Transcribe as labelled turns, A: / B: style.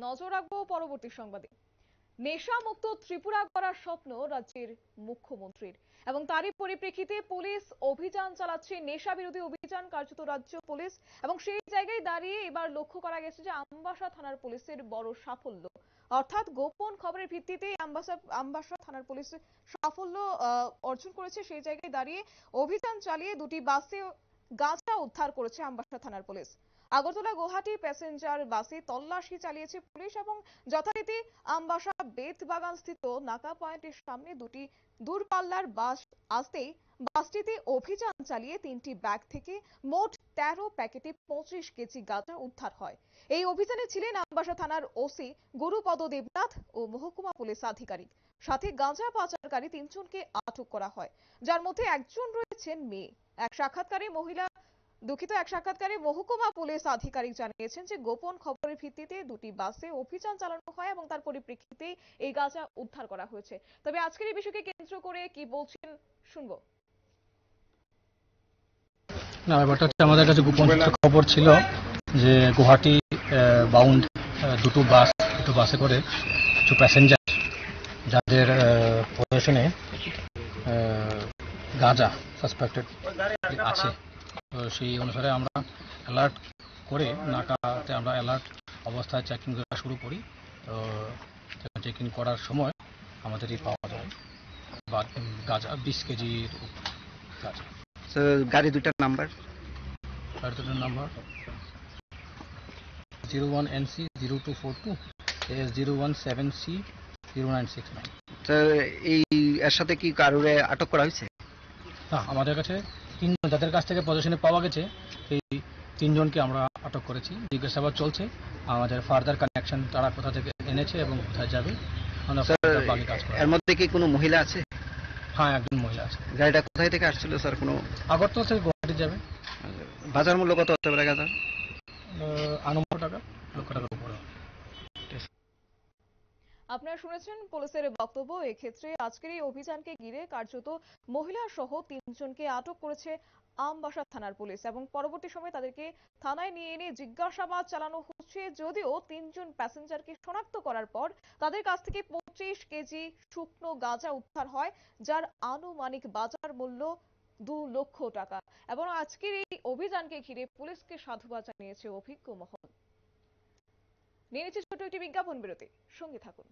A: নজর রাখবো পরবর্তী সংবাদে। নেশামুক্ত ত্রিপুরা করার স্বপ্ন রাজ্যের মুখ্যমন্ত্রীর, এবং তারই পরিপ্রেক্ষিতে পুলিশ অভিযান চালাচ্ছে, নেশা বিরোধী অভিযান কার্যত রাজ্য পুলিশ। এবং সেই জায়গায় দাঁড়িয়ে এবার লক্ষ্য করা গেছে যে আমবাসা থানার পুলিশের বড় সাফল্য, অর্থাৎ গোপন খবরের ভিত্তিতে আমবাসা থানার পুলিশ সাফল্য অর্জন করেছে। সেই জায়গায় দাঁড়িয়ে অভিযান চালিয়ে দুটি বাসে গাঁজা উদ্ধার করেছে আমবাসা থানার পুলিশ। আগরতলা গুয়াহাটি প্যাসেঞ্জার বাসে তল্লাশি চালিয়েছে পুলিশ, এবং যথারীতি আমবাসা বেতবাগান স্থিত নাকা পয়েন্টের সামনে দুটি দূরপাল্লার বাস আসতেই বাসটিতে অভিযান চালিয়ে 3টি ব্যাগ থেকে মোট 13 প্যাকেটে 25 কেজি গাঁজা উদ্ধার হয়। এই অভিযানে ছিলেন আমবাসা থানার ওসি গুরুপদ দেবনাথ ও মহকুমা পুলিশ আধিকারিক। সাথে গাঁজা পাচারকারী 3 জনকে আটক করা হয়, যার মধ্যে একজন রয়েছেন মেয়ে। এক সাক্ষাৎকারে মহকুমা পুলিশ আধিকারিক জানিয়েছেন যে গোপন খবরের ভিত্তিতে দুটি বাসে অভিযান চালানো হয় এবং তার পরিপ্রেক্ষিতে এই গাঁজা উদ্ধার করা হয়েছে। তবে আজকের এই বিষয়কে কেন্দ্র করে কি বলছেন শুনবো।
B: না, ব্যাপারটা হচ্ছে আমাদের কাছে গোপন খবর ছিল যে গুয়াহাটি বাউন্ড দুটো বাসে করে কিছু প্যাসেঞ্জার যাদের পজিশনে গাঁজা সাসপেক্টেড আছে, তো সেই অনুসারে আমরা অ্যালার্ট করে নাকাতে আমরা অ্যালার্ট অবস্থায় চেকিং করা শুরু করি। তো চেকিং করার সময় আমাদেরই পাওয়া যায় বা গাঁজা 20 কেজির গাঁজা।
C: গাড়ি দুটার নাম্বার
B: 01NC 0242 AS017C 0969।
C: এই এর সাথে কি কারোরে আটক করা হয়েছে?
B: হ্যাঁ, আমাদের কাছে তিনজন যাদের কাছ থেকে পজিশনে পাওয়া গেছে এই 3 জনকে আমরা আটক করেছি। জিজ্ঞাসাবাদ চলছে, আমাদের ফার্দার কানেকশন তারা কোথা থেকে এনেছে এবং কোথায় যাবে
C: এর মধ্যে কি কোনো মহিলা আছে?
B: হ্যাঁ, একজন মহিলা আছে।
C: গাড়িটা কোথায় থেকে আসছিল স্যার? কোনো
B: আগরতলা থেকে গুয়াহাটি যাবে।
C: বাজার মূল্য কত হতে পারে গাঁজার?
B: আনুমানিক টাকা লক্ষ টাকার উপরে।
A: আপনারা শুনেছেন পুলিশের বক্তব্য। এক্ষেত্রে আজকের এই অভিযানকে ঘিরে কার্যত মহিলা সহ 3 জনকে আটক করেছে আমবাসা থানার পুলিশ, এবং পরবর্তী সময়ে তাদেরকে থানায় নিয়ে এনে জিজ্ঞাসাবাদ চালানো হচ্ছে। যদিও 3 জন প্যাসেঞ্জারকে শনাক্ত করার পর তাদের কাছ থেকে 25 কেজি শুকনো গাঁজা উদ্ধার হয়, যার আনুমানিক বাজার মূল্য 2 লক্ষ টাকা। এবং আজকের এই অভিযানকে ঘিরে পুলিশকে সাধুবাদ জানিয়েছে অভিজ্ঞ মহল। নিয়ে নিচ্ছে ছোট একটি বিজ্ঞাপন বিরতি, সঙ্গে থাকুন।